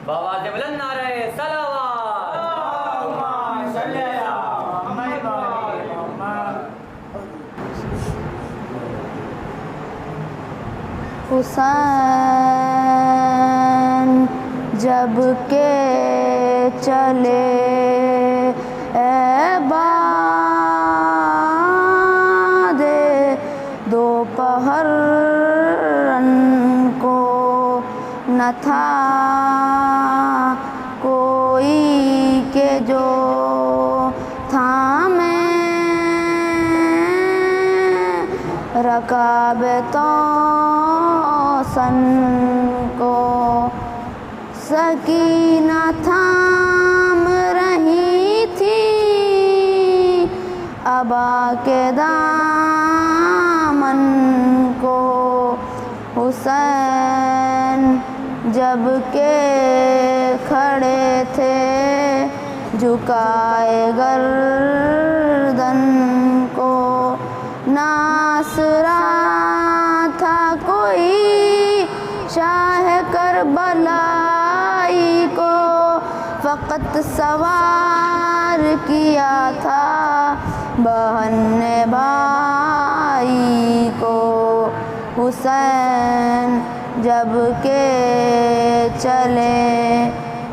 बाबा से बुलंद नारे सलावत। हुसैन जब के चले बादे दोपहर को न था कोई के जो थामे रकाबे तो सन को सकीना थाम रही थी अबा के दामन को। हुसैन जब के खड़े थे झुकाए गर्दन को नासरा था कोई शाह करबलाई को फ़कत सवार किया था बहन ने भाई को। हुसैन जब के चले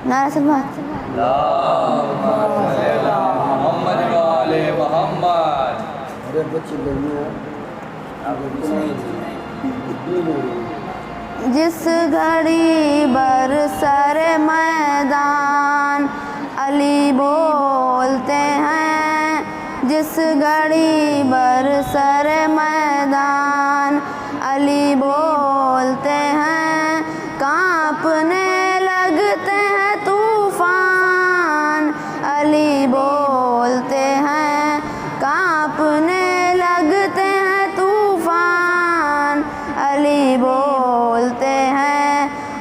नारा सलवात मोहम्मद वाले मोहम्मद। जिस घड़ी बरसर मैदान अली बोलते हैं, जिस घड़ी बरसर मैदान अली बोलते हैं, कांपने लगते हैं तूफान अली बोलते हैं, कांपने लगते हैं तूफान अली बोलते हैं।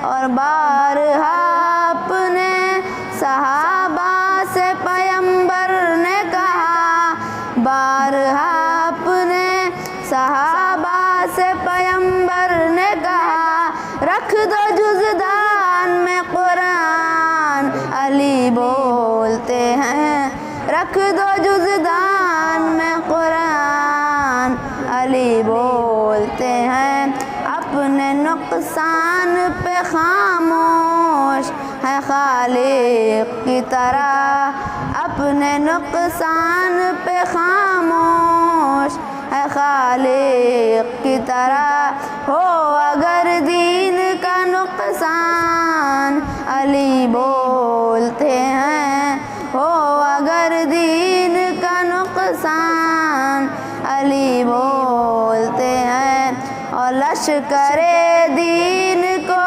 और बारहा अपने सहाबा से पैगंबर ने कहा, बारहा अपने सहाबा से पैगंबर ने कहा, रख दो जुज़दान में कुरान अली बोलते हैं, रख दो जुज़दान में कुरान अली बोलते हैं। अपने नुक़सान पे खामोश है खालिक की तरह, अपने नुक़सान पे खामोश है खालिक की तरह। हो अगर दीन का नुक़सान अली बोलते हैं, हो अगर दीन का नुक़सान अली बोलते हैं। और लश्करे दीन को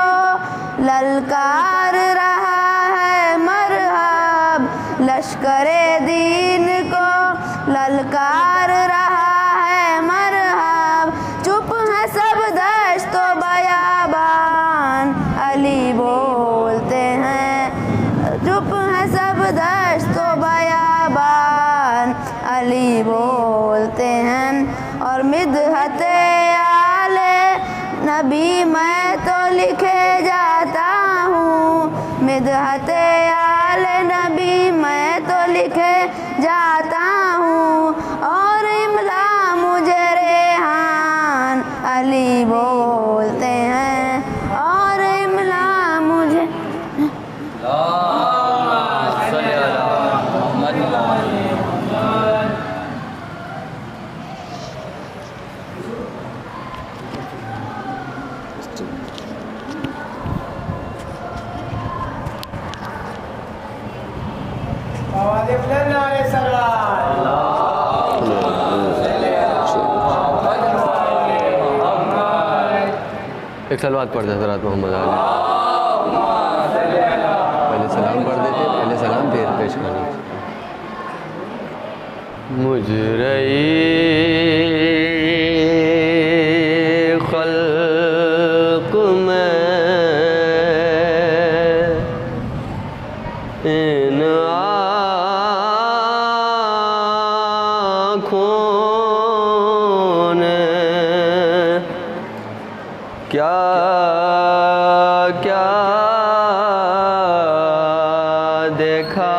ललकार रहा है मरहब, लश्करे दीन को ललकार रहा है मरहब। चुप है सब दश्तो बयाबान अली बोलते हैं, चुप है सब दश्तो बयाबान अली बोलते हैं। और मिदहते आले नबी मैं तो लिखे जाता हूँ, मिदहते आले नबी मैं तो लिखे जाता हूँ। और इमला मुझे रेहान अली बोलते हैं, और इमला मुझे एक सलवात पढ़ देते रात मोहम्मद आले, पहले सलाम पढ़ देते, पहले सलाम फिर पेश करना। मुजरई खल्क में इन आँखों ने क्या क्या देखा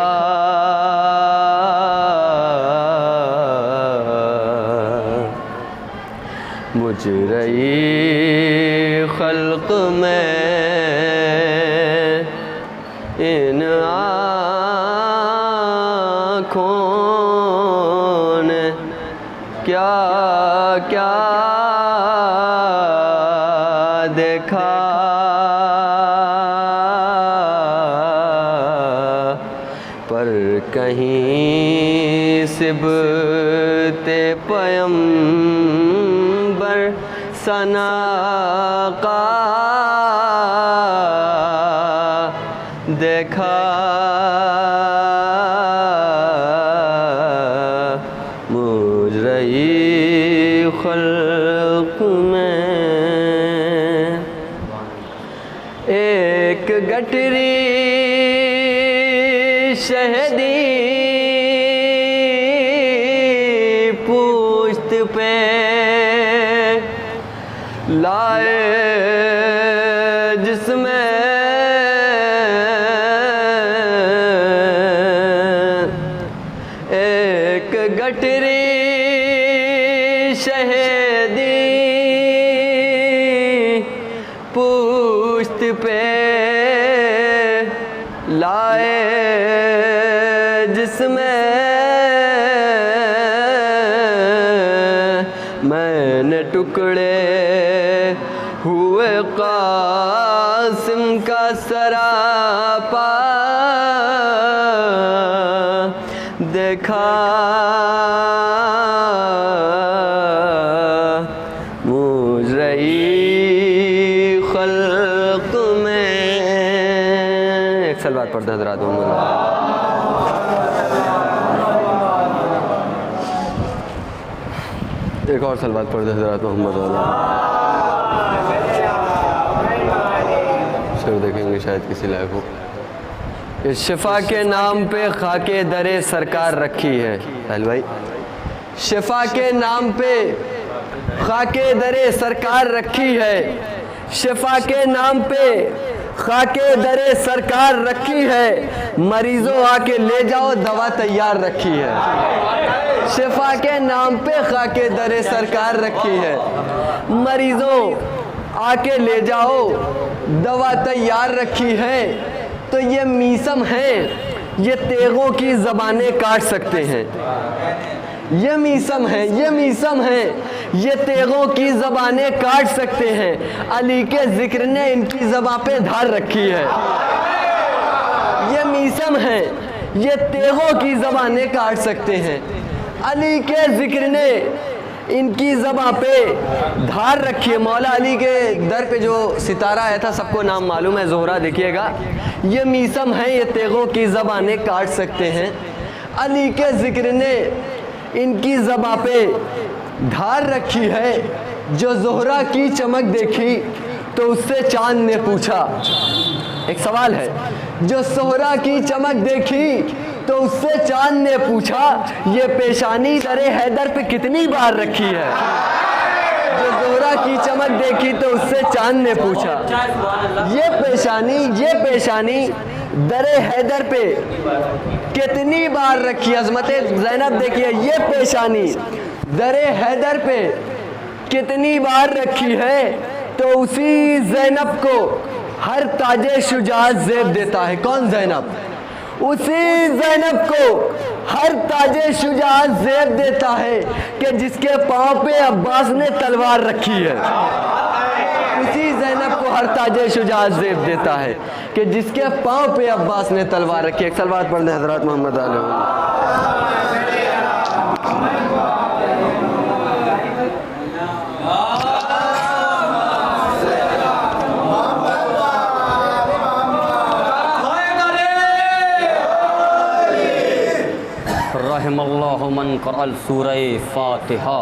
मुजरई खल्क में इन आँखों ने क्या क्या देखा। पर कहीं सिबते पयंबर सना का देखा। मुजरई खल्क में एक गठरी शहदी पूश्त पे लाए जिसमें एक गठरी शहदी पूश्त पे लाए जिसमें मैंने टुकड़े हुए कासिम का सरापा देखा। मुजरई खल्क में एक सलवात पढ़ते हज़रात मोहम्मद। एक और सलवात पढ़ते हज़रात मोहम्मद शेर देखेंगे शायद किसी लायक हो। इस शिफा के नाम पे खाके दरे सरकार रखी है। अहल भाई, शिफा के नाम पे खाके दरे सरकार रखी है। शिफा के नाम पे खाके दरे सरकार रखी है। मरीजों आके ले जाओ, दवा तैयार रखी है। शिफा के नाम पे खाके दरे सरकार रखी है। मरीजों आके ले जाओ, दवा तैयार रखी है। तो ये मीसम है, ये तेगों की ज़बानें काट सकते हैं। ये मीसम है, ये मीसम है, ये तेगों की ज़बानें काट सकते हैं। अली के ज़िक्र ने इनकी ज़बां पे धार रखी है। ये मीसम है, ये तेगों की ज़बानें काट सकते हैं। अली के ज़िक्र ने इनकी ज़बां पे धार रखी है। मौला अली के दर पे जो सितारा आया था, सबको नाम मालूम है, ज़ोहरा। देखिएगा, ये मीसम है, ये तेगों की ज़बानें काट सकते हैं। अली के ज़िक्र ने इनकी ज़बां पे धार रखी है। जो ज़ोहरा की चमक देखी तो उससे चांद ने पूछा। एक सवाल है, जो ज़ोहरा की चमक देखी तो उससे चांद ने पूछा, ये पेशानी दरे हैदर पे कितनी बार रखी है। जो ज़ोहरा की चमक देखी तो उससे चांद ने पूछा, ये पेशानी दरे हैदर पे कितनी बार रखी। अज़मत ज़ैनब देखिए, ये पेशानी दरे हैदर पे कितनी बार रखी है। तो उसी ज़ैनब को हर ताजे शुजाअत ज़ेब देता है। कौन ज़ैनब? उसी ज़ैनब को हर ताजे शुजाअत ज़ेब देता है कि जिसके पाँव पे अब्बास ने तलवार रखी है। उसी ज़ैनब को हर ताजे शुजाअत ज़ेब देता है कि जिसके पाँव पे अब्बास ने तलवार रखी है। एक सलवात पढ़ लें हज़रत मोहम्मद रहमल्लाहु मन क़रअल सूरह फ़ातिहा।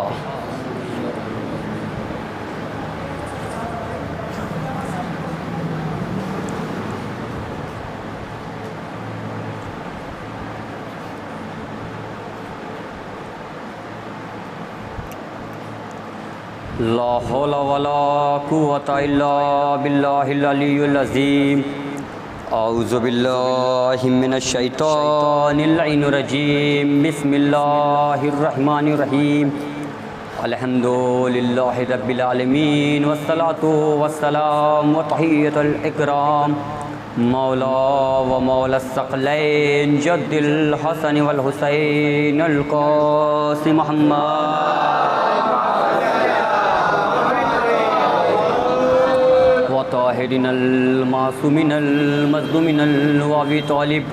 ला हौला वला कुव्वता इल्ला बिल्लाहिल अलियुल अज़ीम। औज़ु बिल्लाहि मिनश शैतानिर रजीम बिस्मिल्लाहिर रहमानिर रहीम अल्हम्दुलिल्लाहि रब्बिल आलमीन वस्सलातु वस्सलाम व तहियतुल इकराम मौला व मौला सकलैन जद्दिल हसन वल हुसैन अल क़ासिम मोहम्मद व ताहिरिनल मासूमिनल मज़लूमिनल व अबी तालिब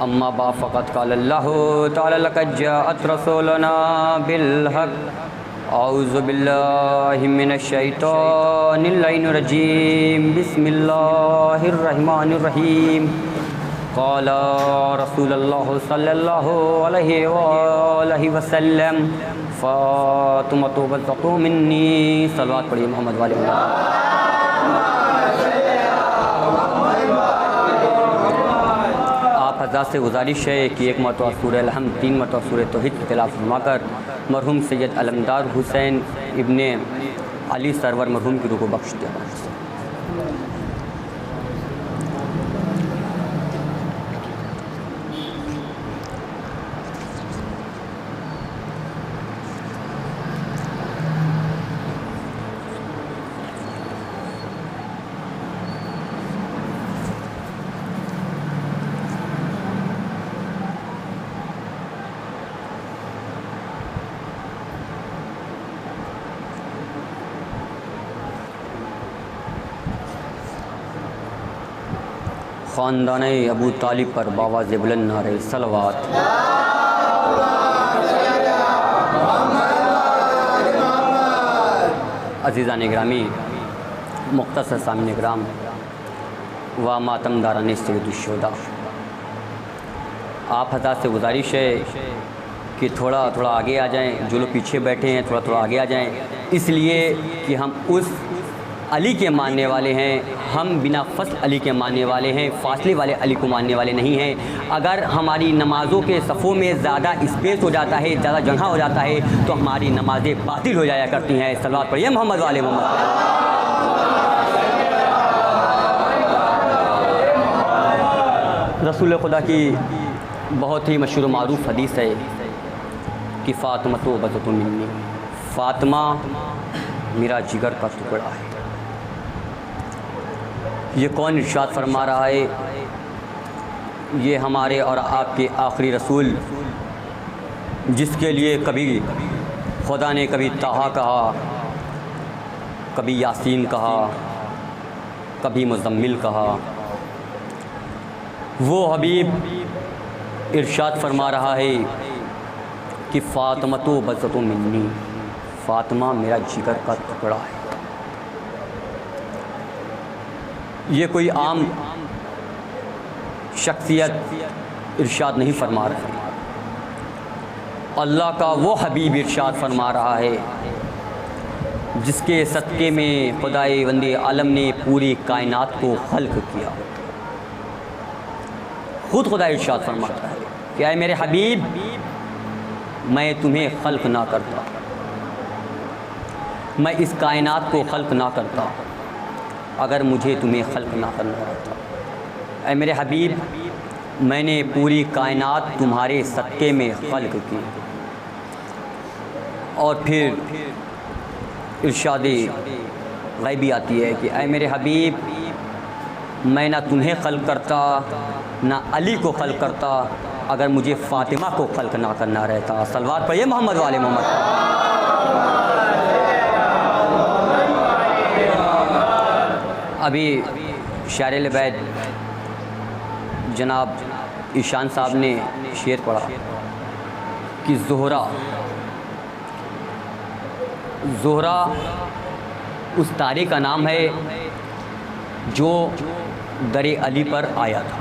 अम्मा बा फ़क़त क़ालल्लाहु तआला लक़द जाअत रसूलुना बिल हक़ औज़ु बिल्लाहि मिनश शैतानिर रजीम बिस्मिल्लाहिर रहमानिर रहीम क़ाला रसूलुल्लाह सल्लल्लाहु अलैहि वसल्लम फ़ातिमतु बज़्ज़तु मिन्नी सल्लल्लाहु अलैहि मोहम्मद वाले आप हज़रात से गुजारिश है कि एक मरतबा सूरह अल-हम्द 3 मरतबा सूरह तौहीद की तिलावत फरमाकर मरहूम सैयद अलमदार हुसैन इब्ने अली सरवर मरहूम की रूह को बख्श दिया। ख़ानदान अबू तालिब पर बावाज़ बुलंद नारे सलवात। अज़ीज़ान ग्रामी, मुख्तसर सामने ग्राम व मातमदारान सैयदुश्शुहदा, आप हज़रात से गुजारिश है कि थोड़ा थोड़ा आगे आ जाएं। जो लोग पीछे बैठे हैं थोड़ा थोड़ा आगे आ जाएं, इसलिए कि हम उस अली के मानने वाले हैं। हम बिना फ़स्ल अली के मानने वाले हैं, फासले वाले अली को मानने वाले नहीं हैं। अगर हमारी नमाज़ों के सफ़ों में ज़्यादा स्पेस हो जाता है, ज़्यादा जगह हो जाता है, तो हमारी नमाज़ें बातिल हो जाया करती हैं। सल्लल्लाहु अलैहि मोहम्मद वाले मोहम्मद। रसूल खुदा की बहुत ही मशहूर मारूफ़ हदीस है कि फ़ातिमतु बज़्ज़तु मिन्नी, फ़ातिमा मेरा जिगर का टुकड़ा है। ये कौन इरशाद फरमा रहा है? ये हमारे और आपके आखिरी रसूल, जिसके लिए कभी खुदा ने कभी ताहा कहा, कभी यासीन कहा, कभी मुज़म्मिल कहा, वो हबीब इरशाद फरमा रहा है कि फ़ातिमतु बज़्ज़तु मिन्नी, फ़ातिमा मेरा जिगर का टुकड़ा है। ये कोई आम शख्सियत इरशाद नहीं फरमा रहा है, अल्लाह का वो हबीब इरशाद फरमा रहा है जिसके सदक़े में खुदाए वंदे आलम ने पूरी कायनात को खल्क़ किया। खुद खुदा इरशाद फरमाता है कि ऐ मेरे हबीब, मैं तुम्हें खल्क़ ना करता, मैं इस कायनात को खल्क़ ना करता अगर मुझे तुम्हें खल्क़ ना करना रहता। ऐ मेरे हबीब, मैंने पूरी कायनात तुम्हारे सदक़े में खल्क़ की। और फिर इरशाद ग़ैबी आती है कि ऐ मेरे हबीब, मैं ना तुम्हें खल्क़ करता ना अली को खल्क़ करता अगर मुझे फ़ातिमा को खल्क़ ना करना रहता। सल्लल्लाहु अलैहि मोहम्मद वाले मोहम्मद। अभी शायर लबैद जनाब ईशान साहब ने शेर पढ़ा कि ज़ोहरा उस तारे का नाम है जो दरे अली पर आया था।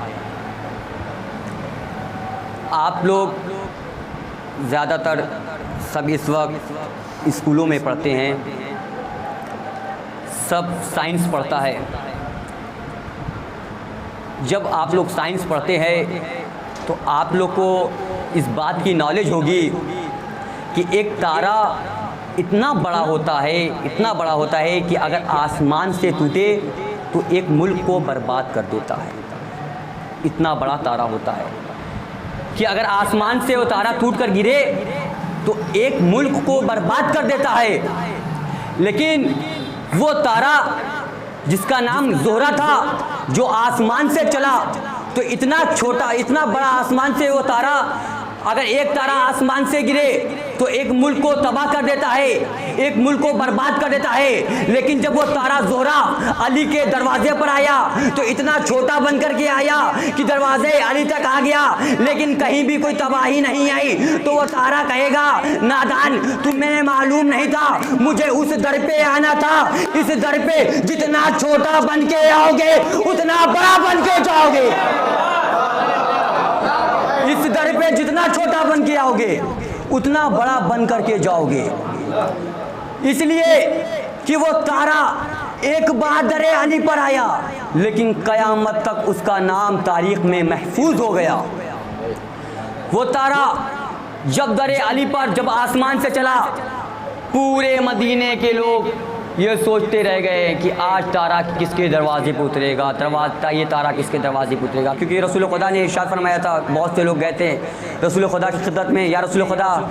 आप लोग ज़्यादातर सब इस वक्त स्कूलों में पढ़ते हैं, सब साइंस पढ़ता है। जब आप लोग साइंस पढ़ते हैं तो आप लोग को इस बात की नॉलेज होगी कि एक तारा इतना बड़ा होता है कि अगर आसमान से टूटे तो एक मुल्क को बर्बाद कर देता है। इतना बड़ा तारा होता है कि अगर आसमान से वो तारा टूट कर गिरे तो एक मुल्क को बर्बाद कर देता है। लेकिन वो तारा जिसका नाम ज़ोहरा था, जो आसमान से चला, तो इतना छोटा, इतना बड़ा आसमान से वो तारा, अगर एक तारा आसमान से गिरे तो एक मुल्क को तबाह कर देता है, एक मुल्क को बर्बाद कर देता है। लेकिन जब वो तारा ज़ोहरा अली के दरवाजे पर आया तो इतना छोटा बनकर के आया कि दरवाजे अली तक आ गया, लेकिन कहीं भी कोई तबाही नहीं आई। तो वो तारा कहेगा, नादान, तुम्हें मालूम नहीं था, मुझे उस दर पे आना था। इस दर पे जितना छोटा बन के आओगे उतना बड़ा बन के जाओगे। इस दर पे जितना छोटा बन के आओगे उतना बड़ा बन करके जाओगे। इसलिए कि वो तारा एक बार दरे अली पर आया, लेकिन कयामत तक उसका नाम तारीख में महफूज हो गया। वो तारा जब दरे अली पर, जब आसमान से चला, पूरे मदीने के लोग ये सोचते रह गए कि आज तारा किसके दरवाजे पे उतरेगा, ये तारा किसके दरवाजे पे उतरेगा। क्योंकि रसूल खुदा ने इरशाद फरमाया था, बहुत से लोग गए थे रसूल खुदा की खिदमत में, या रसूल खुदा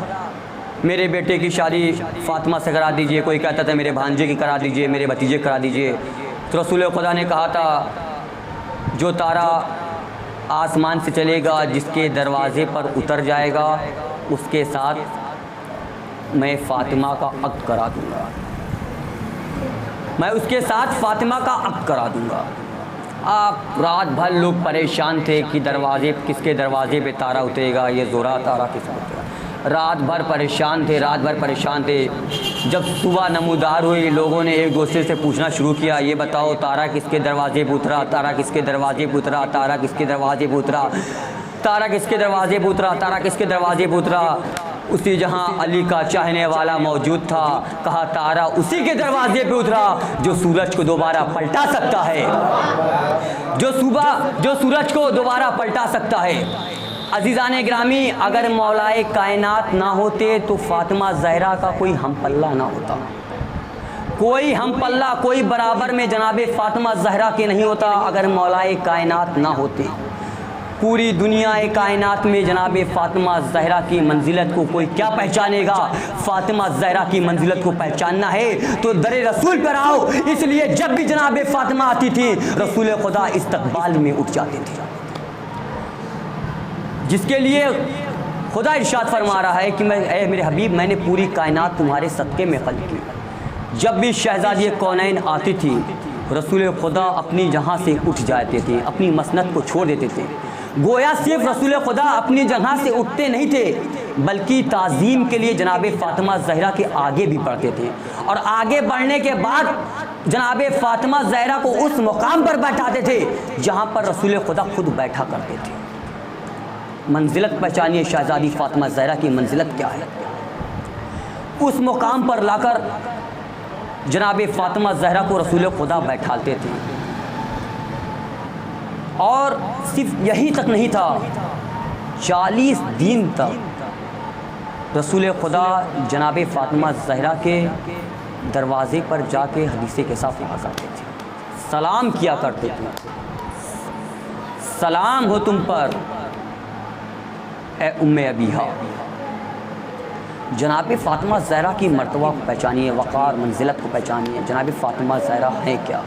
मेरे बेटे की शादी फातिमा से करा दीजिए, कोई कहता था मेरे भांजे की करा दीजिए, मेरे भतीजे करा दीजिए। तो रसूल खुदा ने कहा था, जो तारा आसमान से चलेगा, जिसके दरवाजे पर उतर जाएगा, उसके साथ मैं फ़ातिमा का अक़्द करा दूँगा, मैं उसके साथ फ़ातिमा का अक़्द करा दूँगा। रात भर लोग परेशान थे कि किसके दरवाजे पे तारा उतरेगा, ये ज़ोहरा तारा किसका उतरेगा। रात भर परेशान थे। जब सुबह नमूदार हुई, लोगों ने एक दूसरे से पूछना शुरू किया, ये बताओ तारा किसके दरवाजे पे उतरा, तारा किसके दरवाजे पे उतरा, तारा किसके दरवाजे पे उतरा, तारा किसके दरवाजे पे उतरा, तारा किसके दरवाजे पे उतरा। उसी जहां अली का चाहने वाला मौजूद था, कहा तारा उसी के दरवाजे पे उतरा जो सूरज को दोबारा पलटा सकता है, जो सूरज को दोबारा पलटा सकता है। अजीज़ान गिरामी, अगर मौलाए कायनात ना होते तो फातिमा ज़हरा का कोई हम पल्ला ना होता, कोई हम पल्ला, कोई बराबर में जनाबे फातिमा ज़हरा के नहीं होता अगर मौलाए कायनात ना होते। पूरी दुनिया कायनात में जनाब फ़ातिमा ज़हरा की मंजिलत को कोई क्या पहचानेगा। फ़ातिमा ज़हरा की मंजिलत को पहचानना है तो दरे रसूल पर आओ। इसलिए जब भी जनाब फ़ातिमा आती थी, रसूल खुदा इस्तकबाल में उठ जाते थे, जिसके लिए खुदा इरशाद फरमा रहा है कि ऐ मेरे हबीब, मैंने पूरी कायनात तुम्हारे सदक़े में खल्क़ की। जब भी शहज़ादी कौनैन आती थी, रसूल खुदा अपनी जगह से उठ जाते थे, अपनी मसनद को छोड़ देते थे। गोया सिर्फ रसूल खुदा अपनी जगह से उठते नहीं थे, बल्कि ताज़ीम के लिए जनाब फ़ातिमा ज़हरा के आगे भी बढ़ते थे, और आगे बढ़ने के बाद जनाब फ़ातिमा ज़हरा को उस मुकाम पर बैठाते थे जहाँ पर रसूल खुदा खुद बैठा करते थे। मंजिलत पहचानिए, शहज़ादी फ़ातिमा ज़हरा की मंजिलत क्या है। उस मुकाम पर लाकर जनाब फ़ातिमा ज़हरा को रसूल खुदा बैठाते थे। और सिर्फ यही तक नहीं था, 40 दिन तक रसूल खुदा जनाब फ़ातिमा ज़हरा के दरवाज़े पर जाके हदीसे के साथ हुआ करते थे, सलाम किया करते थे। सलाम हो तुम पर ए उम्मे अबीहा। जनाब फ़ातिमा ज़हरा की मर्तबा को पहचानिए, वक़ार मंजिलत को पहचानिए। जनाब फ़ातिमा ज़हरा हैं क्या?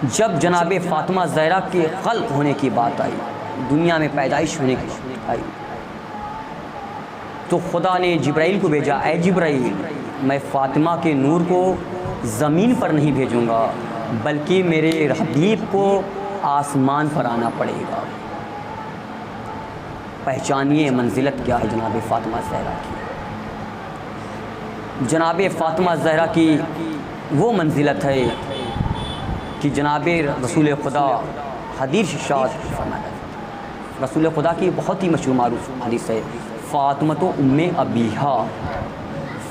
जब जनाब फ़ातिमा ज़हरा के ख़ल्क़ होने की बात आई, दुनिया में पैदाइश होने की बात आई, तो खुदा ने जिब्राइल को भेजा, ऐ जिब्राइल, मैं फ़ातिमा के नूर को ज़मीन पर नहीं भेजूँगा, बल्कि मेरे हबीब को आसमान पर आना पड़ेगा। पहचानिए मंजिलत क्या है जनाब फ़ातिमा ज़हरा की। जनाब फ़ातिमा ज़हरा की वो मंजिलत है कि जनाब रसूल खुदा हदीस शाद फरमाया। रसूल खुदा की बहुत ही मशहूर मारूफ हदीस है, फ़ातिमा तो उम्मे अबीहा,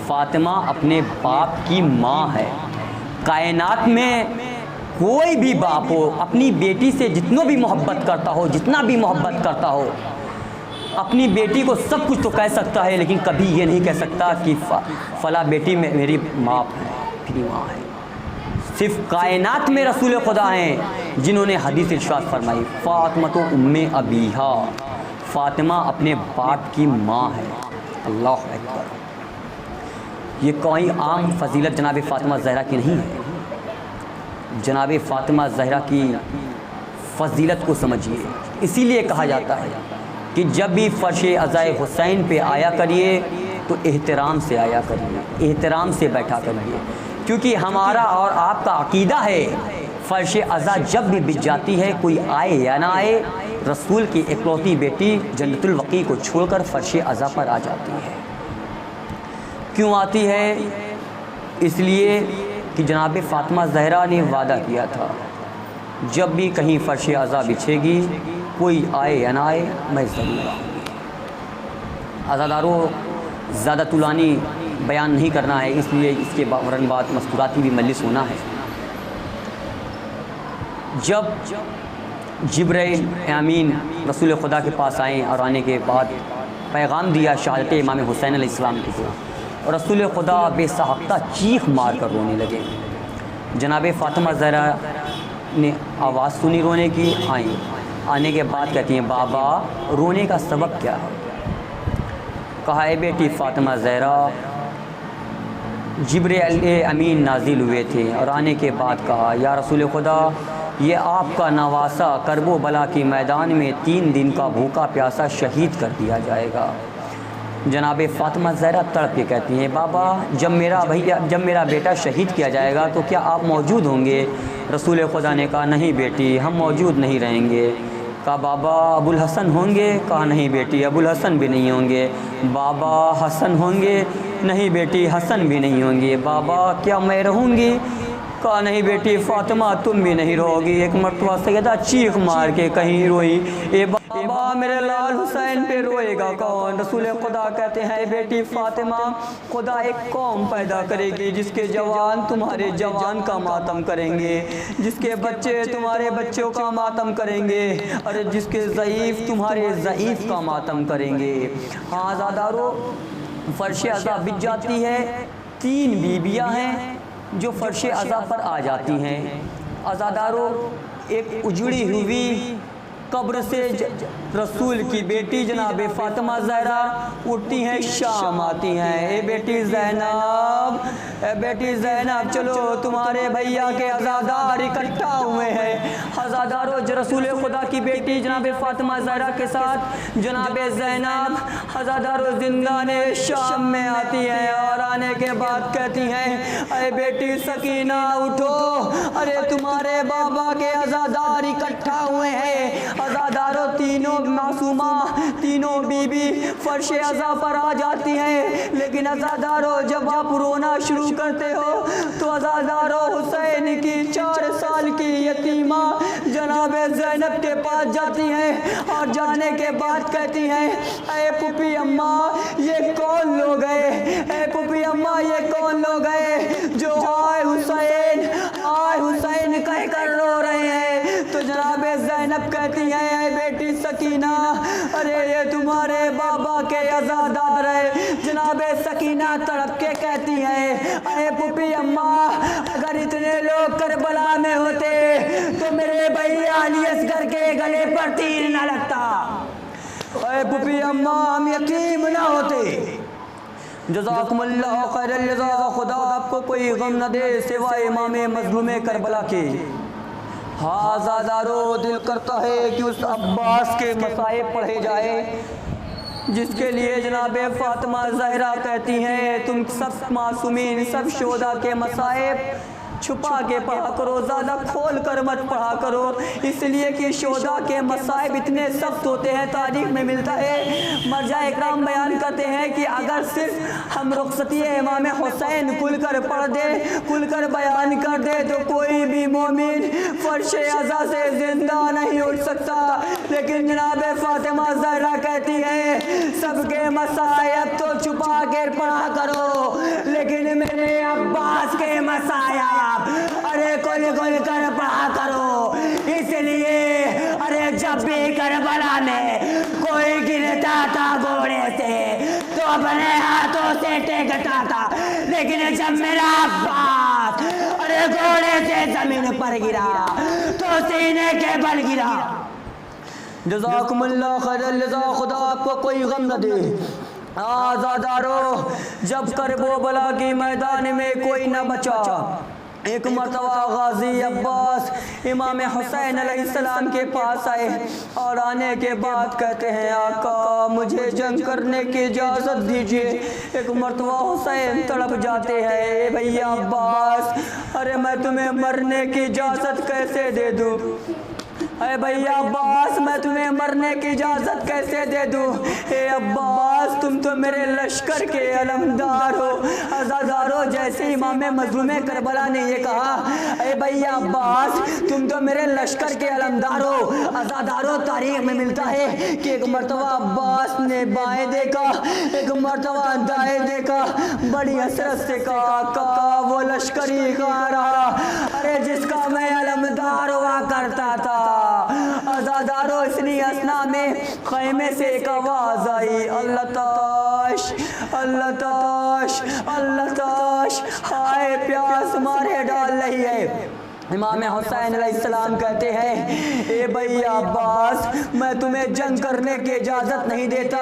फ़ातिमा अपने बाप की माँ है। कायनात में कोई भी बाप हो, अपनी बेटी से जितना भी मोहब्बत करता हो, अपनी बेटी को सब कुछ तो कह सकता है, लेकिन कभी ये नहीं कह सकता कि फ़ला बेटी में मेरी माँ है, मेरी माँ है। सिर्फ कायनात में रसूल खुदा हैं जिन्होंने हदीस इरशाद फरमाई, फ़ातिमा तो उम्मे अबीहा, फ़ातिमा अपने बाप की माँ है। अल्लाह अकबर। ये कोई आम फजीलत जनाब फ़ातिमा ज़हरा की नहीं है। जनाब फ़ातिमा ज़हरा की फजीलत को समझिए। इसीलिए कहा जाता है कि जब भी फ़र्श अज़ाए हुसैन पे आया करिए तो एहतराम से आया करिए, एहतराम से बैठा करिए, क्योंकि हमारा और आपका अकीदा है फ़र्श अज़ा जब भी बिछ जाती है, कोई आए या ना आए, रसूल की इकलौती बेटी जन्नतुल बकी को छोड़कर फ़र्श अज़ा पर आ जाती है। क्यों आती है? इसलिए कि जनाब फ़ातिमा ज़हरा ने वादा किया था, जब भी कहीं फ़र्श अज़ा बिछेगी, कोई आए या ना आए, मैं ज़रूर आऊँगी। आज़ादारों, ज़्यादा तुलानी बयान नहीं करना है, इसलिए इसके फ़ौरन बाद मस्तूराती भी मजलिस होना है। जब जिब्राइल अमीन रसूल खुदा के पास आए और आने के बाद पैगाम दिया शहादत इमाम हुसैन अलैहिस्सलाम को, और रसूल खुदा बेसहाख्ता चीख मार कर रोने लगे। जनाब फ़ातिमा ज़हरा ने आवाज़ सुनी रोने की, आई, आने के बाद कहती हैं, बाबा रोने का सबब क्या है? कहा, ए बेटी फ़ातिमा ज़हरा, जिब्राइल अमीन नाजिल हुए थे और आने के बाद कहा, या रसूल खुदा, ये आपका नवासा करबो बला की मैदान में 3 दिन का भूखा प्यासा शहीद कर दिया जाएगा। जनाब फ़ातिमा ज़हरा तड़प के कहती हैं, बाबा जब मेरा बेटा शहीद किया जाएगा तो क्या आप मौजूद होंगे? रसूल खुदा ने कहा, नहीं बेटी, हम मौजूद नहीं रहेंगे। कहा, बाबा अबुल हसन होंगे? कहा, नहीं बेटी, अबुल हसन भी नहीं होंगे। बाबा हसन होंगे? नहीं बेटी, हसन भी नहीं होंगे। बाबा क्या मैं रहूँगी? कहा, नहीं बेटी फ़ातिमा, तुम भी नहीं रहोगी। एक मरतबा सैयदा चीख मार के कहीं रोई, ए बाबा मेरे लाल हुसैन पे रोएगा कौन? रसूल खुदा कहते हैं, बेटी फ़ातिमा, खुदा एक कौम पैदा करेगी जिसके जवान तुम्हारे जवान का मातम करेंगे, जिसके बच्चे तुम्हारे बच्चों का मातम करेंगे, और जिसके ज़ईफ़ तुम्हारे ज़ईफ़ का मातम करेंगे। हाँ आज़ादारों, फ़र्श अज़ा बिछ जाती है। 3 बीबियाँ हैं जो फ़र्श अज़ा पर आ जाती हैं। आज़ादारों, एक उजड़ी हुई कब्र से रसूल की बेटी जनाब फ़ातिमा ज़हरा उठती हैं, शाम आती हैं, ए बेटी ज़ैनब, ए बेटी ज़ैनब, चलो तुम्हारे भैया के अज़ादार इकट्ठा हुए हैं। अज़ादारों, रसूल खुदा की बेटी जनाब फ़ातिमा ज़हरा के साथ जनाब ज़ैनब अज़ादारों ज़िंदाने शाम में आती हैं, और आने के बाद कहती हैं, अरे बेटी सकीना उठो, अरे तुम्हारे बाबा के अज़ादार इकट्ठा हुए हैं। अज़ादारों, तीनों मासूमा, तीनों बीबी फ़र्श अज़ा पर आ जाती हैं। लेकिन अज़ादारों, जब आप रोना शुरू करते हो तो अज़ादारों हुसैन की 4 साल की यतीमा जनाब ज़ैनब के पास जाती हैं, और जाने के बाद कहती हैं, ए पुप्पी अम्मा, ये कौन लोग हैं? ए पुप्पी अम्मा, ये कौन लोग हैं जो आए हुसैन कह कर रो रहे हैं? तो जनाब ज़ैनब कहती हैं, ए बेटी सकीना, अरे ये तुम्हारे बाबा के अज़ादार है। जनाब सकीना तड़प के कहती है, अरे पुप्पी अम्मा, अगर इतने लोग करबला में होते तो मेरे भैया अली असगर के गले पर तीर न लगता। अरे पुप्पी अम्मा, हम यतीम ना होते। जज़ाकुमुल्लाह खैरल जज़ा, खुदा आपको कोई गम न दे सिवाय इमाम मज़लूम करबला के। हाँ आज़ादारों, दिल करता है कि उस अब्बास के मसाइब पढ़े जाए जिसके लिए जनाब फ़ातिमा ज़हरा कहती हैं, तुम सब मासूमीन, सब शोदा के मसाइब छुपा के पढ़ा करो, ज़्यादा खोल कर मत पढ़ा करो, इसलिए कि शोदा के मसाइब इतने सख्त होते हैं। तारीख़ में मिलता है, मर्जा इकराम बयान करते हैं कि अगर सिर्फ हम रुखसती इमाम हुसैन खुलकर पढ़ दे, खुलकर बयान कर दे, तो कोई भी मोमिन फ़र्श अज़ा से ज़िंदा नहीं उठ सकता। लेकिन जनाब फ़ातिमा ज़हरा कहती है, सबके मसाइब तो छुपा कर पढ़ा करो, लेकिन मेरे अब्बास के मसाइब अरे कुल कर पढ़ा करो। इसलिए अरे जब भी करबला में कोई गिरता था घोड़े से तो अपने हाथों से टेकता था, लेकिन जब मेरा अब्बास अरे घोड़े से जमीन पर गिरा तो सीने के बल गिरा। जज़ाकुमुल्लाह खैरल जज़ा, खुदा आपको कोई गम न दे। आज़ादारो, जब करबो बला की मैदान में कोई न बचा, एक मरतबा गाजी अब्बास इमाम हुसैन अलैहिस्सलाम के पास आए और आने के बाद कहते हैं आका मुझे जंग करने की इजाज़त दीजिए। एक मरतबा हुसैन तड़प जाते हैं, ए भैया अब्बास, अरे मैं तुम्हें मरने की इजाज़त कैसे दे दूँ? अरे भैया अब्बास, मैं तुम्हें मरने की इजाज़त कैसे दे दूँ? ए अब्बास, तुम तो मेरे लश्कर के अलमदार हो। आज़ादारो, जैसे इमाम मज़लूम करबला ने ये कहा, ए भैया अब्बास, तुम तो मेरे लश्कर के अलमदार हो। आज़ादारो, तारीख में मिलता है कि एक मरतबा अब्बास ने बाएं देखा, एक मरतबा दाएं देखा, बड़ी हसरत से कहा काका वो लश्करी कहा रहा, अरे जिसका मैं अलमदार हुआ करता था। आज़ादारो, इसलिए असना में खैमे से एक आवाज़ आई, अल्लाह ताश अल्लाह ताश अल्लाह ताश, हाय प्यास मारे डाल रही है। इमाम हुसैन अलैहिस्सलाम कहते हैं, ए भैया अब्बास, मैं तुम्हें जंग करने की इजाज़त नहीं देता,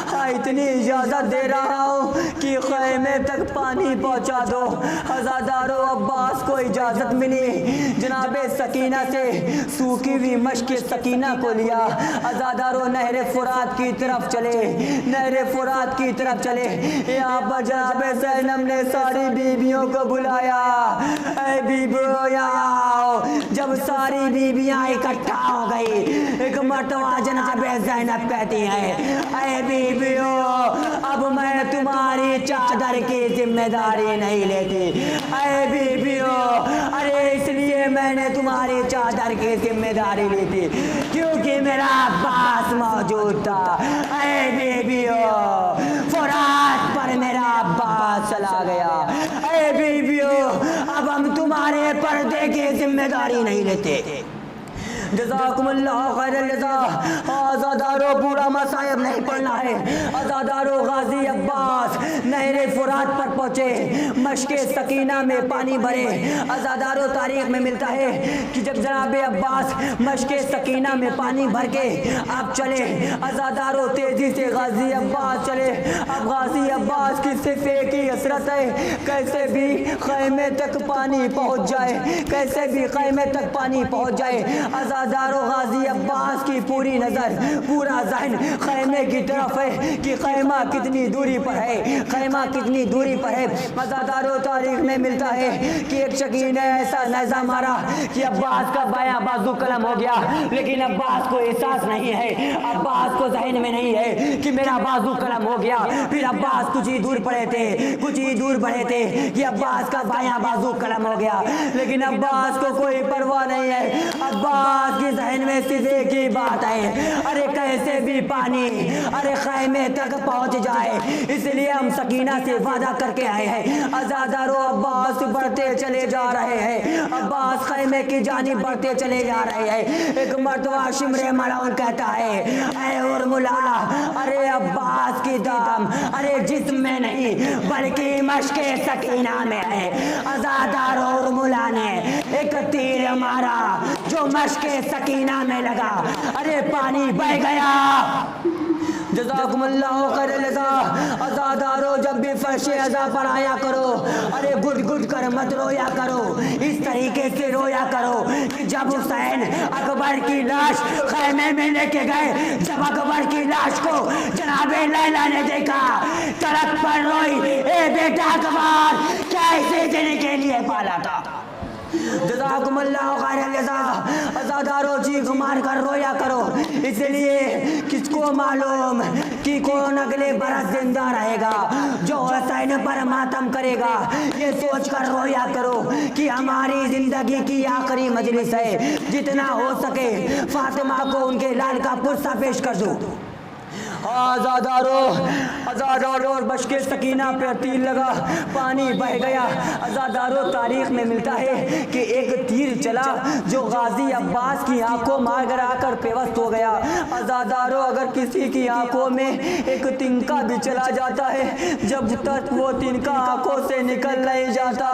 हाँ इतनी इजाज़त दे रहा हूँ कि खैमे तक पानी पहुँचा दो। आज़ादारो, अब्बास को इजाज़त मिली, जनाबे सकीना से सूखी हुई मश्क सकीना को लिया। आज़ादारो, नहर फुरात की तरफ चले, नहर फुरात की तरफ चले। यहाँ पर जनाबे ज़ैनब ने सारी बीवियों को बुलाया, ऐ बीबियों यहाँ। जब सारी बीबियां इकट्ठा हो गई, एक मरतबा जनाबे ज़ैनब कहती है, ऐ बीबियों, अब मैं तुम्हारी चादर की जिम्मेदारी नहीं लेती। ऐ बीबियों, अरे इसलिए मैंने तुम्हारी चादर की जिम्मेदारी ली थी क्योंकि मेरा अब्बास मौजूद था। ऐ बीबियों, फुरात पर मेरा अब्बास चला गया। ऐ बीबियों, अब हम तुम्हारे पर्दे की जिम्मेदारी नहीं लेते। जज़ाकुमुल्लाह खैरल जज़ा। आज़ादारो, पूरा मसाइब नहीं पढ़ना है। आज़ादारो, गाजी अब्बास नहरे फुरात पर पहुँचे, मश्क सकीना में पानी भरे। आज़ादारो, तारीख में मिलता है कि जब जनाबे अब्बास मश्क सकीना में पानी भर के आप चले, आज़ादारो तेज़ी से गाजी अब्बास चले। अब गाजी अब्बास की सिर्फ एक ही हसरत है, कैसे भी खैमे तक पानी पहुँच जाए, कैसे भी खैमे तक पानी पहुँच जाए। आज़ादारो, गाजी अब्बास की पूरी नज़र, पूरा ज़हन खैमे की तरफ है कि खैमा कितनी दूरी पर है, खैमा कितनी दूरी पर है। आज़ादारो, तारीख में मिलता है कि एक शकीन ने ऐसा नज़ा मारा कि अब्बास का बायां बाजू कलम हो गया, लेकिन अब्बास को एहसास नहीं है, अब्बास को ज़हन में नहीं है कि मेरा बाजू कलम हो गया। फिर अब्बास कुछ ही दूर पड़े थे, कुछ ही दूर बढ़े थे कि अब्बास का बायां बाजू कलम हो गया, लेकिन अब्बास को कोई परवाह नहीं है। अब्बास के ज़हन में सिर्फ एक ही बात है, अरे कैसे भी पानी अरे खैमे तक पहुंच जाए। इसलिए हम सकीना से वादा करके आए हैं। आज़ादारो, अब्बास बढ़ते चले जा रहे हैं, अब्बास खैमे की जानिब बढ़ते चले जा रहे हैं। एक मर्तबा शिमरे मलाउन कहता है, ऐ उर्मिला, अरे अब्बास की दाम अरे जिस्म में नहीं बल्कि मश्क सकीना में है। आज़ादारो, उर्मिला ने एक तीर मारा जो मश्क सकीना में लगा, अरे पानी बह गया। जज़ाकुमुल्लाह खैरल जज़ा। आज़ादारो, जब भी फर्शे अज़ा पर आया करो, अरे गुड गुड कर मत रोया करो, इस तरीके से रोया करो कि जब हुसैन अकबर की लाश खैमे में लेके गए, जब अकबर की लाश को जनाबे लैला ने देखा, सड़क पर रोई, ए बेटा अकबर, क्या इसे देने के लिए पाला था? जज़ाकुमुल्लाह खैरल जज़ा। आज़ादारो, चीख मार कर रोया करो, इसलिए किसको मालूम कि कौन अगले बरस जिंदा रहेगा जो हुसैन पर मातम करेगा। ये सोच कर रोया करो कि हमारी ज़िंदगी की आखिरी मजलिस है, जितना हो सके फातिमा को उनके लाल का पुर्सा पेश कर दो। आज़ादारों आज़ादारों और बशके सकीना पे तीर लगा, पानी बह गया। आज़ादारों तारीख में मिलता है कि एक तीर चला जो गाजी अब्बास की आंखों मार कर बेबस हो गया। आज़ादारों अगर किसी की आंखों में एक तिनका भी चला जाता है, जब तक वो तिनका आंखों से निकल नहीं जाता,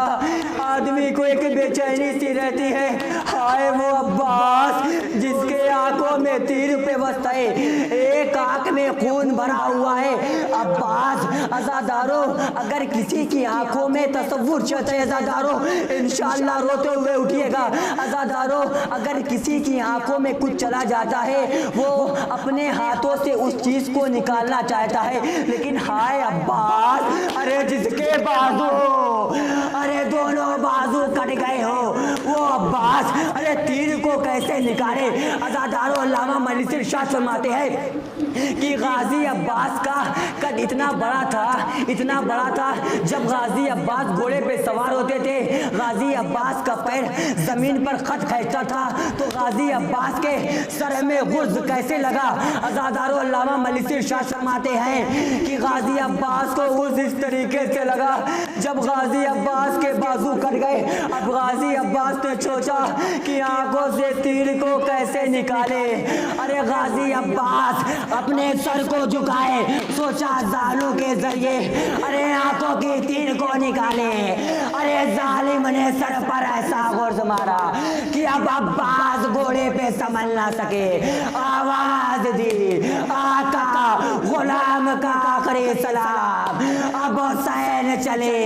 आदमी को एक बेचैनी सी रहती है। हाय वो अब्बास जिसके आंखों में तीर पे बसता है, एक आंख में खून भरा हुआ है। अब्बास आज़ादारों अगर किसी की आंखों में तसव्वुर चलता है आज़ादारों, इंशाअल्लाह रोते हुए उठिएगा। आज़ादारों अगर किसी की आंखों में कुछ चला जाता है, वो अपने हाथों से उस चीज को निकालना चाहता है, लेकिन हाय अब्बास अरे जिसके बाजू अरे दोनों बाजू कट गए हो वो अब्बास अरे तीर को कैसे निकाले। आज़ादारों अल्लामा मलिक इरशाद फरमाते हैं कि गाजी अब्बास का कद इतना बड़ा था, जब गाजी अब्बास घोड़े पे सवार होते थे, गाजी अब्बास का पैर जमीन पर खत खींचता था तो गाजी अब्बास के सर में गुर्ज कैसे लगा। आज़ादारों अल्लामा मलिक इरशाद फरमाते हैं कि गाजी अब्बास को गुर्ज इस तरीके से लगा, जब गाजी अब्बास के बाजू कट गए, अब गाजी अब्बास ने सोचा कि आंखों से तीर को कैसे निकाले। अरे गाजी अब्बास अपने सर को झुकाए, सोचा जालों के जरिए अरे आंखों की तीर को निकाले। अरे जालिम ने सर पर ऐसा गुर्ज मारा कि अब अब्बास घोड़े पे संभल ना सके। आवाज दी आका गुलाम का आखिरी सलाम, अब हुसैन चले।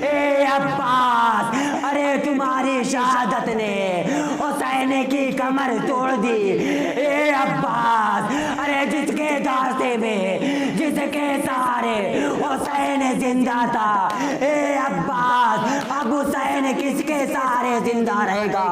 ए अब्बास अरे तुम्हारी शहादत ने हुसैन की कमर तोड़ दी। ए अब्बास अरे जिसके दास्ते में जिसके सहारे हुसैन जिंदा था, ए अब्बास अब हुसैन किसके सहारे जिंदा रहेगा।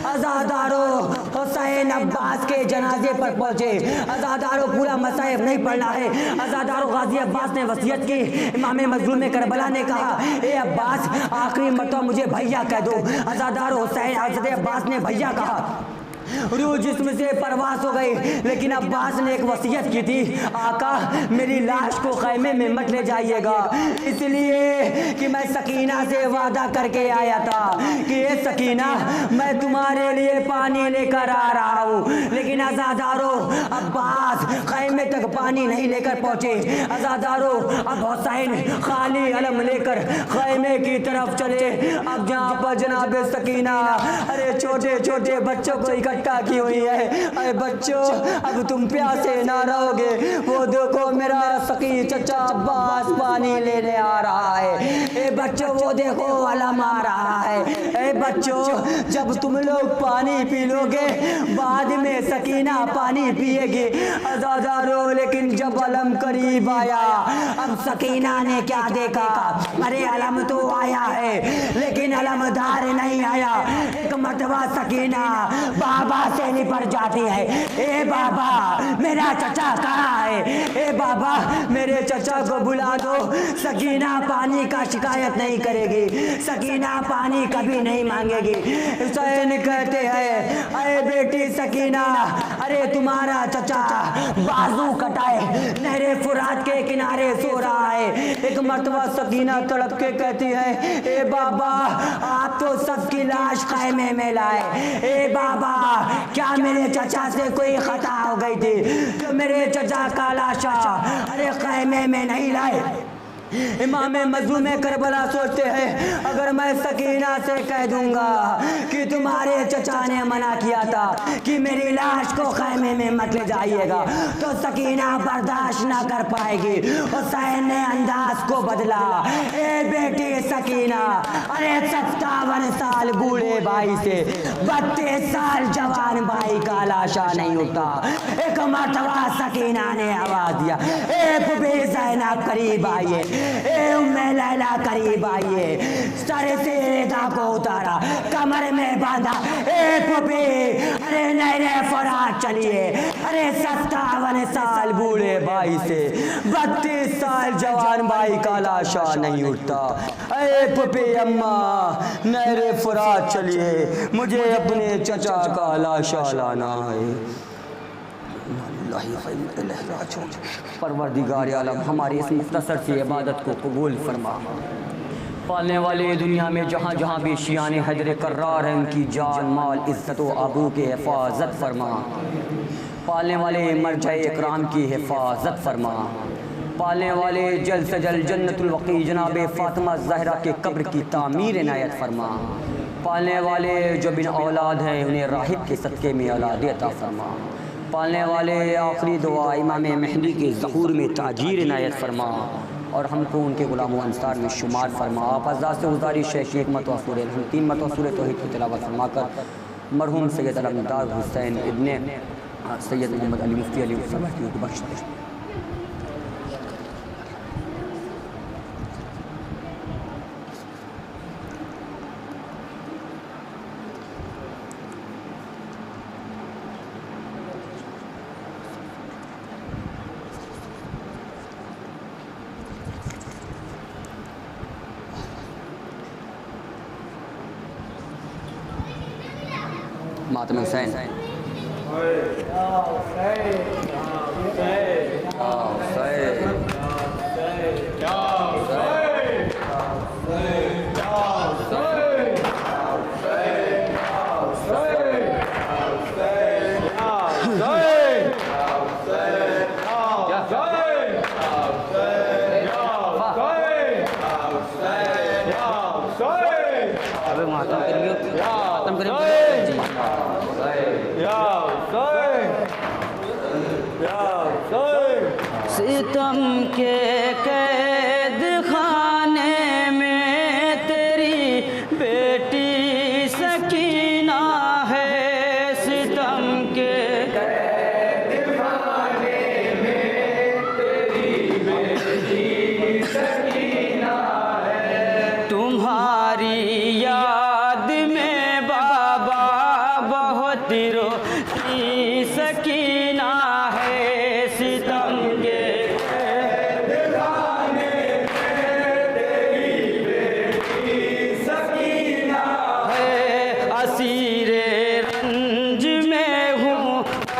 आज़ादारों हुसैन अब्बास के जनाजे पर पहुंचे। आज़ादारों पूरा मसाइब नहीं पढ़ना है। आज़ादारों गाजी अब्बास ने वसीयत की। इमाम मज़लूम करबला ने कहा ए अब्बास आखिरी मरतबा मुझे भैया कह दो। आज़ादारों हुसैन हज़रत अब्बास ने भैया कहा, रूह जिस्म से परवास हो गई, लेकिन अब्बास ने एक वसीयत की थी, आका मेरी लाश को खैमे में मत ले जाइएगा, इसलिए कि मैं सकीना से वादा करके आया था कि ये सकीना मैं तुम्हारे लिए पानी लेकर आ रहा हूँ। लेकिन आज़ादारों अब्बास खैमे तक पानी नहीं लेकर पहुँचे। आज़ादारों अब हुसैन खाली अलम लेकर खैमे की तरफ चले। अब जहाँ पर जनाब सकीना अरे छोटे छोटे बच्चों को इकट्ठा की हुई है, अरे बच्चों अब तुम प्यासे ना रहोगे, वो देखो मेरा सकी चचा अब्बास पानी लेने आ रहा है। ए बच्चों वो देखो अलम आ रहा है। ए बच्चों जब तुम लोग पानी पी लोगे बाद में सकीना पानी पिएगी। आज़ादारों लेकिन जब अलम करीब आया, अब सकीना ने क्या देखा, अरे अलम तो आया है लेकिन अलमदार नहीं आया। एक मरतबा सकीना बाबा से निपट जाती है, ए बाबा मेरा चचा कहाँ है, ए बाबा मेरे चचा को बुला दो। सकीना पानी का शिकायत नहीं करेगी, सकीना पानी कभी नहीं मांगेगी। हुसैन कहते हैं अरे बेटी सकीना, अरे तुम्हारा चचा बाजू कटाए नहरे फुरात के किनारे सो रहा है। एक मरतबा सकीना तड़प के कहती है ए बाबा आप तो सबकी लाश खैमे में लाए। ए बाबा क्या मेरे चचा से कोई खता हो गई थी तो मेरे चचा का लाशा अरे खैमे में नहीं लाए। इमाम मज़लूम करबला सोचते हैं अगर मैं सकीना से कह दूंगा कि तुम्हारे चचा ने मना किया था कि मेरी लाश को खैमे में मत ले जाइएगा तो सकीना बर्दाश्त ना कर पाएगी। हुसैन ने अंदाज को बदला, ए बेटी सकीना, अरे 57 साल बूढ़े भाई से 32 साल जवान भाई का लाशा नहीं उठता। एक मरतबा सकीना ने आवाज दिया ए फुफी ज़ैनब करीब आइए, ए उम्मे लैला करीब आइए। सर से रेदा को उतारा, कमर में बांधा, ए फुफी अरे नहरे फुरात चलिए। अरे 57 साल बूढ़े भाई से 32 साल जवान भाई का लाशा नहीं उठता। ए फुफी अम्मा नहरे फुरात चलिए, मुझे अपने चचा का लाशा लाना है। लिल्लाहि व इन्ना इलैहि राजिऊन। परवरदिगार आलम हमारी इस मुख्तसर सी इबादत को कबूल फरमा। पालने वाले दुनिया में जहाँ जहाँ भी शियाने हैदर कर्रार हैं उनकी जान माल इज़्ज़त व आबरू की हिफाजत फरमा। पालने वाले मरजाए इकराम की हिफाजत फरमा। पालने वाले जल्द से जल्द जन्नतुल वक़ी जनाब फ़ातिमा ज़हरा के कब्र की तामीर इनायत फरमा। पालने वाले जो बिन औलाद हैं उन्हें राहिब के सदक़े में औलाद अता फरमा। पालने वाले आखिरी दुआ इमाम मेहदी के ज़हूर में ताजीर इनायत फरमा और हमको उनके गुलाम व अंसार में शुमार फरमा। आप हज़रात से गुज़ारिश है कि 1 मरतबा सूरह हम 3 मरतबा सूरह तौहीद की तिलावत फरमाकर मरहूम सैयद अलमदार हुसैन इब्ने सैयद मोहम्मद अली मुफ्ती अली की बख्श दें। मातम हुसैन सितम के कैद खाने में तेरी बेटी सकीना है। सितम के कैद खाने में तेरी बेटी सकीना है। तुम्हारी याद में बाबा बहुत रोती सकीना है। सितम के असीरे रंज में हूँ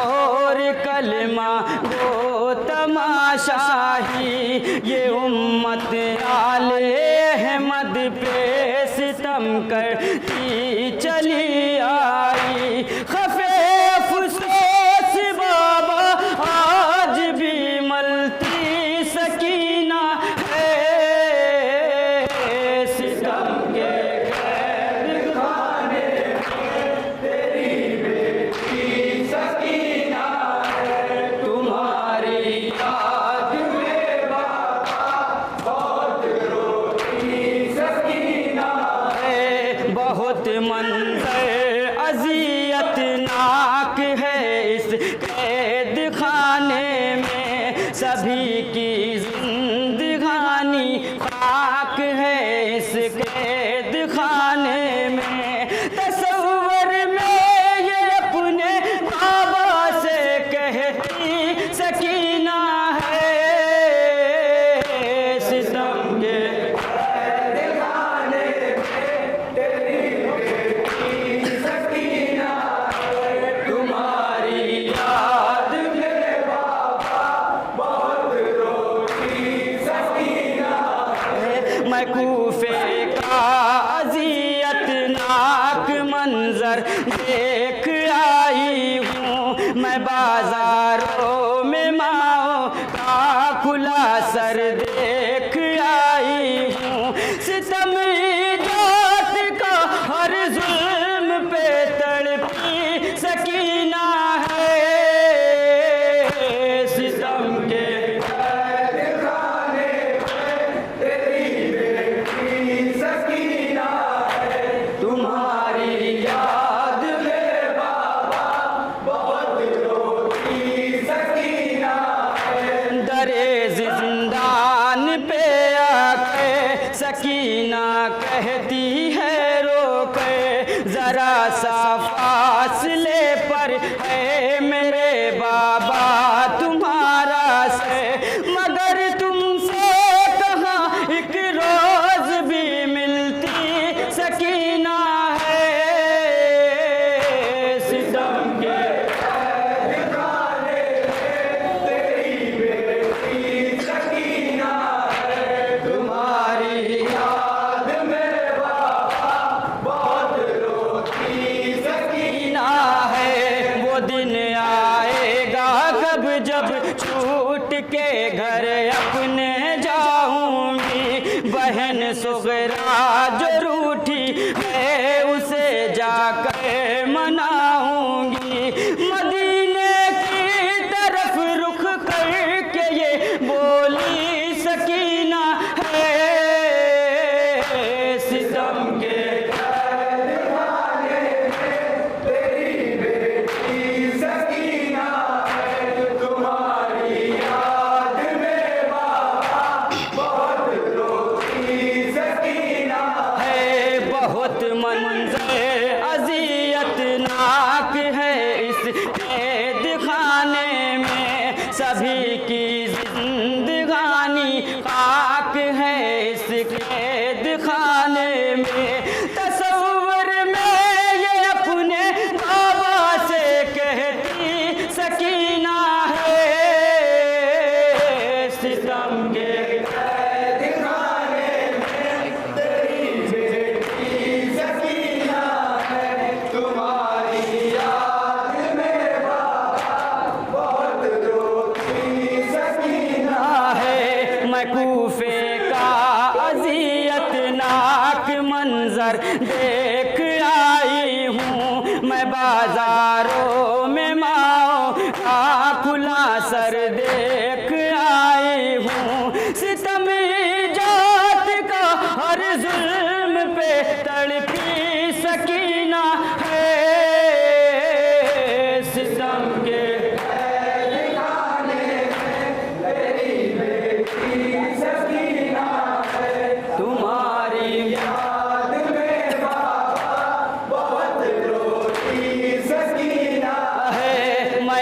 और कलमा गो तमाशाही ये उम्मत आले अहमद पे सितम करती चली आई। खफे अफसोस बाबा आज भी मलती सकीना है। सितम के बहुत मंजर अज़ियतनाक है इस कैद खाने में। सभी की जिंदगानी खाक है इस कैद खाने में। तसव्वुर में ये अपने बाबा से कहती सकीना है। सितम के कूफे का अज़ियतनाक मंजर देख आई हूँ मैं। बाजारों में माओ का खुला सर देख आई हूँ। सितम जात का हर जुल्म पे तड़पी सकीना है। सितम के जिंदा के घर अपने जाऊंगी, बहन सुगरा जो रूठी है उसे जाकर मनाऊंगी। मदीने की तरफ रुख करके ये बोली सकीना है, सितम के बहुत मंजर अज़ियतनाक है इस कैद खाने में, सभी की जिंदगानी खाक है इस कैद खाने में। तसव्वुर में ये अपने बाबा से कहती सकीना है, सितम के कूफे का अज़ियतनाक मंजर देख आई हूँ, मैं बाजारों में माओ का खुला सर देख आई हूँ। सितम जात का हर जुल्म पे तड़पी सकीना है, सितम के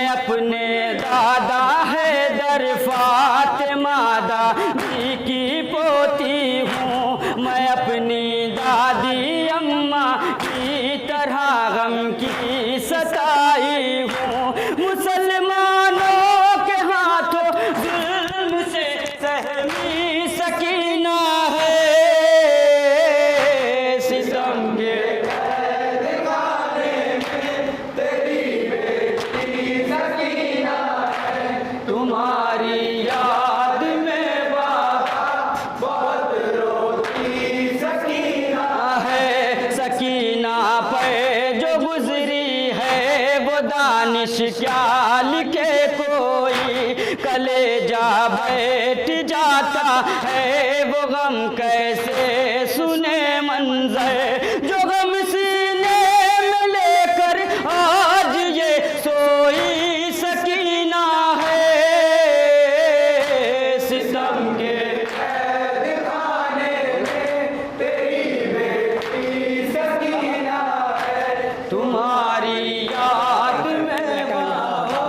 अपने दादा है दर फातिमा दादी की पोती हूँ, मैं अपनी दादी अम्मा की तरह गम की सताई हूँ। मुसलमानों के हाथों जुल्म से सहमी सकीना है, सितम के तुम्हारी याद में बाबा बहुत रोती सकीना है। सकीना पे जो गुजरी है वो दानिश क्या लिखे कोई, कलेजा बैठ जाता है वो गम कैसे सुने मंजर, जो गम सीने में लेकर आज ये सोई सकीना है, सितम के तुम्हारी याद में बाबा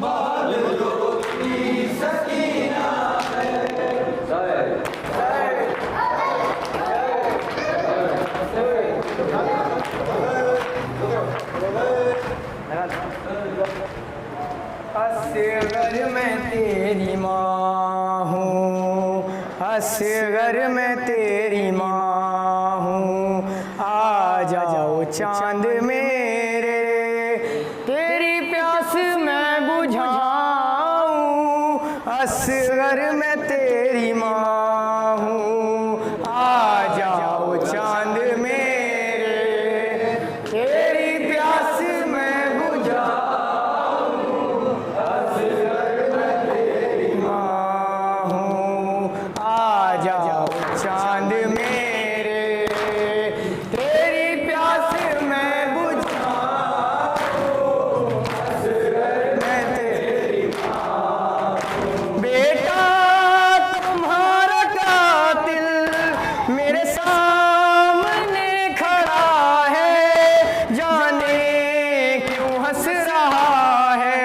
बहुत रोती सकीना है। असगर मैं तेरी माँ हूँ, असगर मैं तेरी माँ हूँ, आ जाओ चांद मेरे तेरी प्यास मैं बुझाऊँ। असगर मैं तेरी माँ हूँ, आ जाओ चांद मेरे तेरी प्यास मैं बुझाऊँ। आ जाओ चांद मेरे तेरी प्यास मैं बुझाऊं। मैं तेरी बेटा तुम्हारा कातिल मेरे सामने खड़ा है, जाने क्यों हंस रहा है।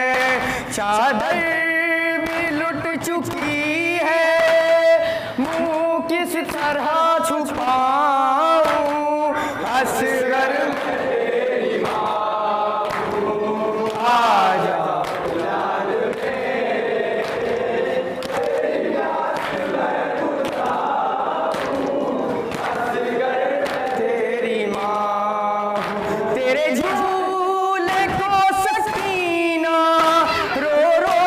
चादर भी लुट चुकी है, मुँह किस तरह छुपाऊं। असगर तेरी माँ हूँ, आ जाओ तेरी माँ हूँ। तेरे झूले को सकीना रो रो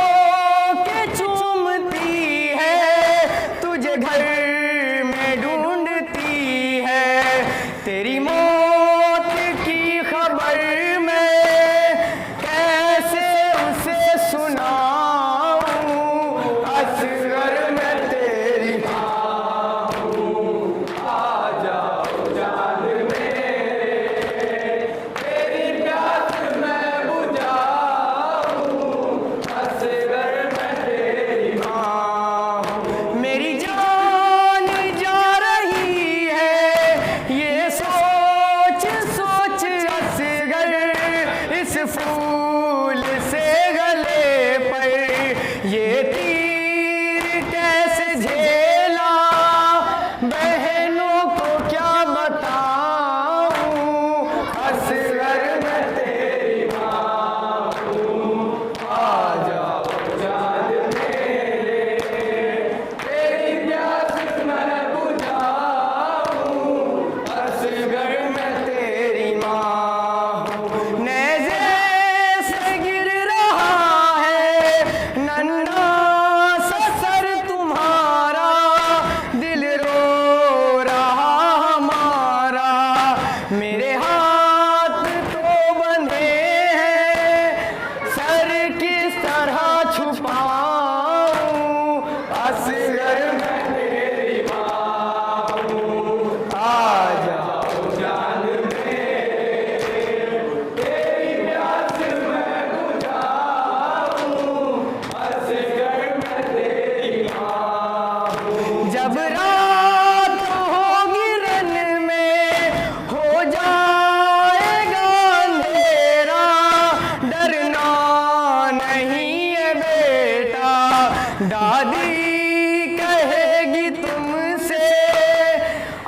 दादी कहेगी तुमसे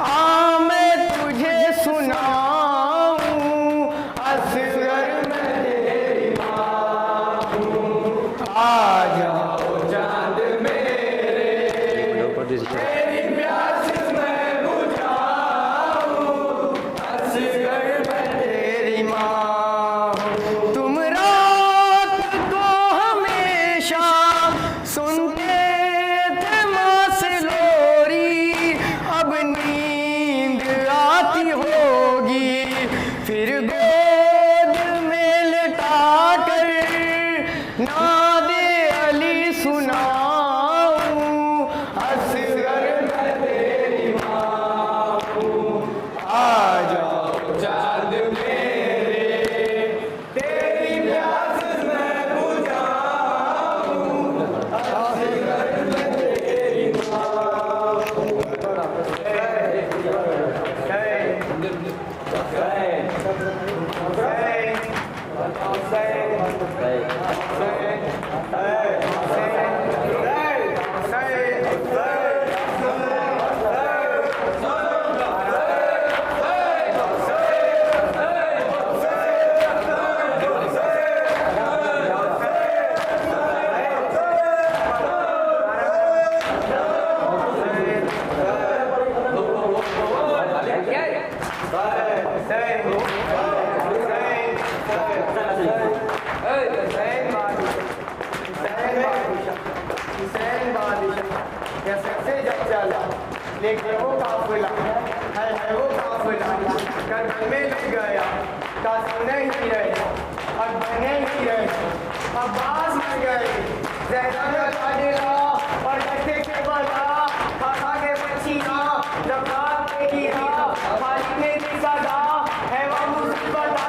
आ मैं तुझे सुनाऊं असगर मैं तेरी माँ हूँ आ जाओ चांद मेरे तेरी प्यास मैं बुझाऊं असगर मैं तेरी माँ हूँ तुम रात को हमेशा सुनते थे माँ से लोरी अब नींद आती होगी फिर गोद में लिटा कर नादे अली सुनाऊं असगर मैं तेरी माँ हूँ आ जाओ चांद मेरे तेरी प्यास मैं बुझाऊं असगर मैं तेरी माँ हूँ लेकिन वो काफिला है वो काफिला करबल में ले गया कासिम नहीं रहे अकबर नहीं रहे अब्बास मर गए ज़ैनब का दिला और बच्चे के बला खाखा के बच्चिया जब रात पे गिरा खाली ने दिखा दा है वो मुसीबत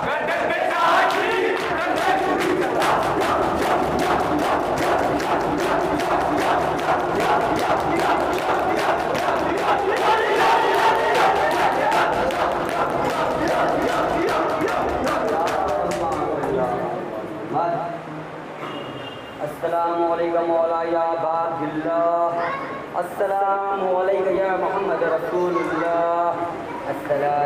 गर्दन पे साथी अस्सलामु अलैकुम मौला या बाबिल्लाह अस्सलामु अलैकुम या मोहम्मद रसूलुल्लाह अस्सलाम